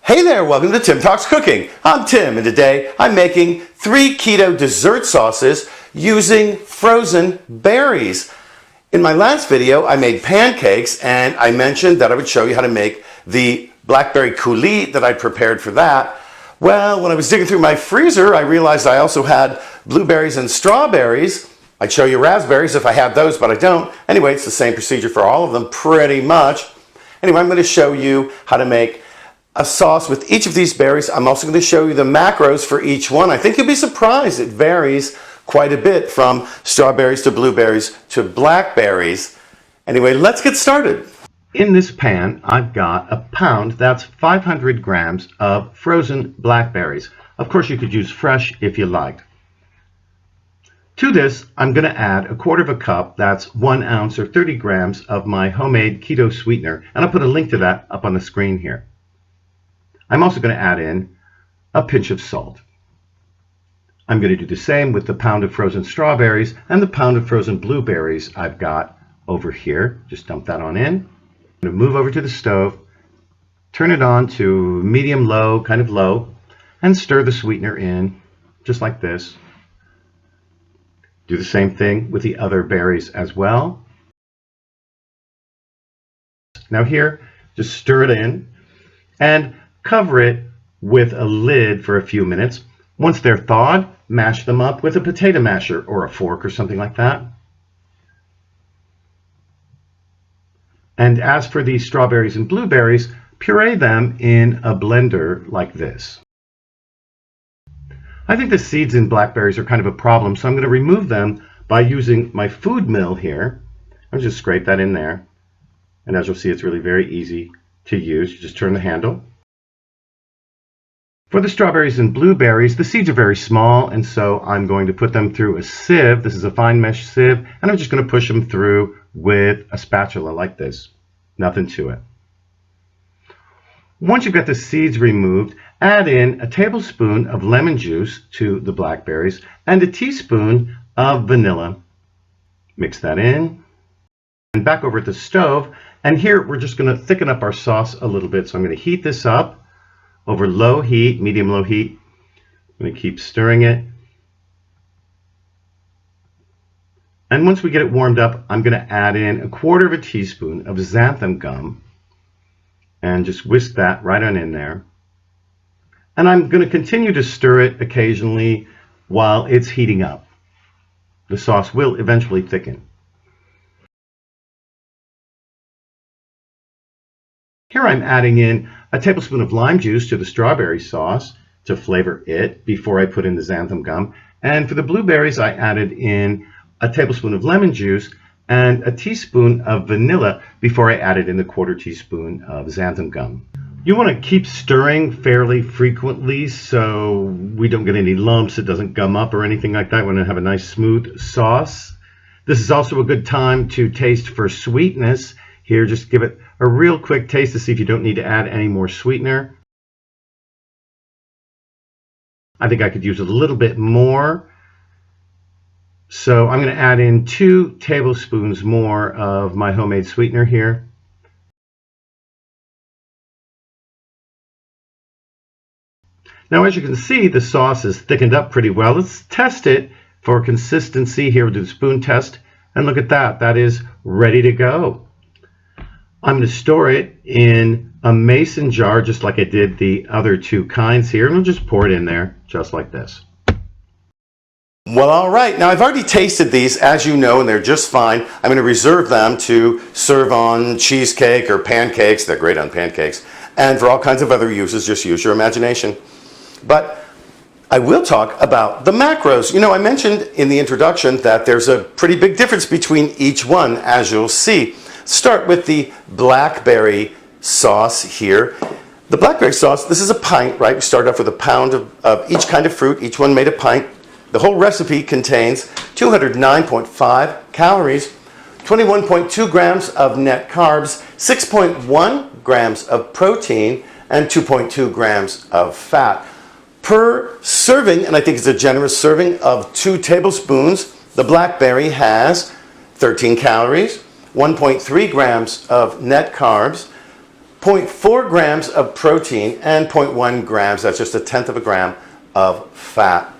Hey there, welcome to Tim Talks Cooking. I'm Tim, and today I'm making 3 keto dessert sauces using frozen berries. In my last video, I made pancakes, and I mentioned that I would show you how to make the blackberry coulis that I prepared for that. Well, when I was digging through my freezer, I realized I also had blueberries and strawberries. I'd show you raspberries if I had those, but I don't. Anyway, it's the same procedure for all of them, pretty much. Anyway, I'm going to show you how to make a sauce with each of these berries. I'm also going to show you the macros for each one. I think you'll be surprised. It varies quite a bit from strawberries to blueberries to blackberries. Anyway, let's get started. In this pan, I've got a pound, that's 500 grams of frozen blackberries. Of course, you could use fresh if you liked. To this, I'm going to add 1/4 cup, that's 1 ounce or 30 grams of my homemade keto sweetener, and I'll put a link to that up on the screen here. I'm also going to add in a pinch of salt. I'm going to do the same with the pound of frozen strawberries and the pound of frozen blueberries I've got over here. Just dump that on in. I'm going to move over to the stove, turn it on to medium-low, kind of low, and stir the sweetener in just like this. Do the same thing with the other berries as well. Now here, just stir it in and cover it with a lid for a few minutes. Once they're thawed, mash them up with a potato masher or a fork or something like that. And as for the strawberries and blueberries, puree them in a blender like this. I think the seeds in blackberries are kind of a problem, so I'm going to remove them by using my food mill here. I'll just scrape that in there. And as you'll see, it's really very easy to use. You just turn the handle. For the strawberries and blueberries, the seeds are very small, and so I'm going to put them through a sieve. This is a fine mesh sieve, and I'm just going to push them through with a spatula like this. Nothing to it. Once you've got the seeds removed, add in a tablespoon of lemon juice to the blackberries and a teaspoon of vanilla. Mix that in. And back over at the stove, and here we're just going to thicken up our sauce a little bit. So I'm going to heat this up over low heat, medium-low heat. I'm going to keep stirring it. And once we get it warmed up, I'm going to add in 1/4 teaspoon of xanthan gum and just whisk that right on in there. And I'm going to continue to stir it occasionally while it's heating up. The sauce will eventually thicken. Here I'm adding in a tablespoon of lime juice to the strawberry sauce to flavor it before I put in the xanthan gum. And for the blueberries, I added in a tablespoon of lemon juice and a teaspoon of vanilla before I added in the 1/4 teaspoon of xanthan gum. You want to keep stirring fairly frequently so we don't get any lumps, it doesn't gum up or anything like that. We want to have a nice smooth sauce. This is also a good time to taste for sweetness. Here, just give it a real quick taste to see if you don't need to add any more sweetener. I think I could use a little bit more. So I'm going to add in 2 tablespoons more of my homemade sweetener here. Now, as you can see, the sauce is thickened up pretty well. Let's test it for consistency here. We'll do the spoon test. And look at that. That is ready to go. I'm going to store it in a mason jar just like I did the other 2 kinds here. And we'll just pour it in there just like this. Well, all right. Now, I've already tasted these, as you know, and they're just fine. I'm going to reserve them to serve on cheesecake or pancakes. They're great on pancakes. And for all kinds of other uses, just use your imagination. But I will talk about the macros. You know, I mentioned in the introduction that there's a pretty big difference between each one, as you'll see. Start with the blackberry sauce here. The blackberry sauce, this is a pint, right? We start off with a pound of each kind of fruit. Each one made a pint. The whole recipe contains 209.5 calories, 21.2 grams of net carbs, 6.1 grams of protein, and 2.2 grams of fat. Per serving, and I think it's a generous serving of 2 tablespoons, the blackberry has 13 calories, 1.3 grams of net carbs, 0.4 grams of protein, and 0.1 grams, that's just a tenth of a gram, of fat.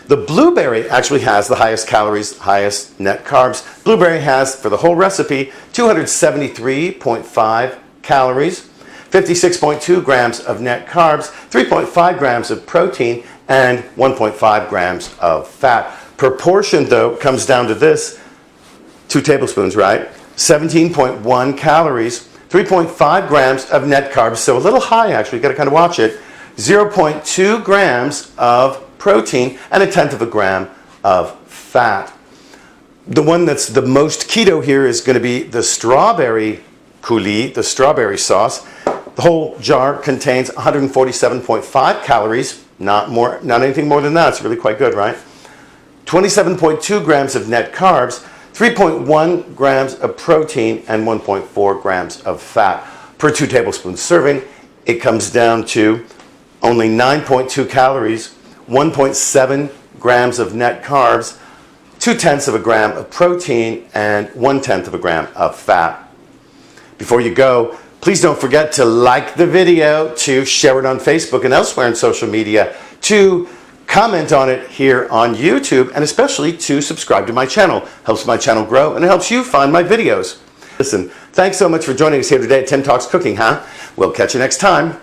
The blueberry actually has the highest calories, highest net carbs. Blueberry has, for the whole recipe, 273.5 calories, 56.2 grams of net carbs, 3.5 grams of protein, and 1.5 grams of fat. Proportion, though, comes down to this: 2 tablespoons, right? 17.1 calories, 3.5 grams of net carbs, so a little high actually, you gotta kind of watch it, 0.2 grams of protein, and a tenth of a gram of fat. The one that's the most keto here is going to be the strawberry coulis, the strawberry sauce. The whole jar contains 147.5 calories, not anything more than that. It's really quite good, right? 27.2 grams of net carbs, 3.1 grams of protein, and 1.4 grams of fat. Per 2 tablespoon serving, it comes down to only 9.2 calories, 1.7 grams of net carbs, 0.2 of a gram of protein, and 1/10 of a gram of fat. Before you go, please don't forget to like the video, to share it on Facebook and elsewhere in social media, to comment on it here on YouTube, and especially to subscribe to my channel. Helps my channel grow and it helps you find my videos. Listen, thanks so much for joining us here today at Tim Talks Cooking, huh? We'll catch you next time.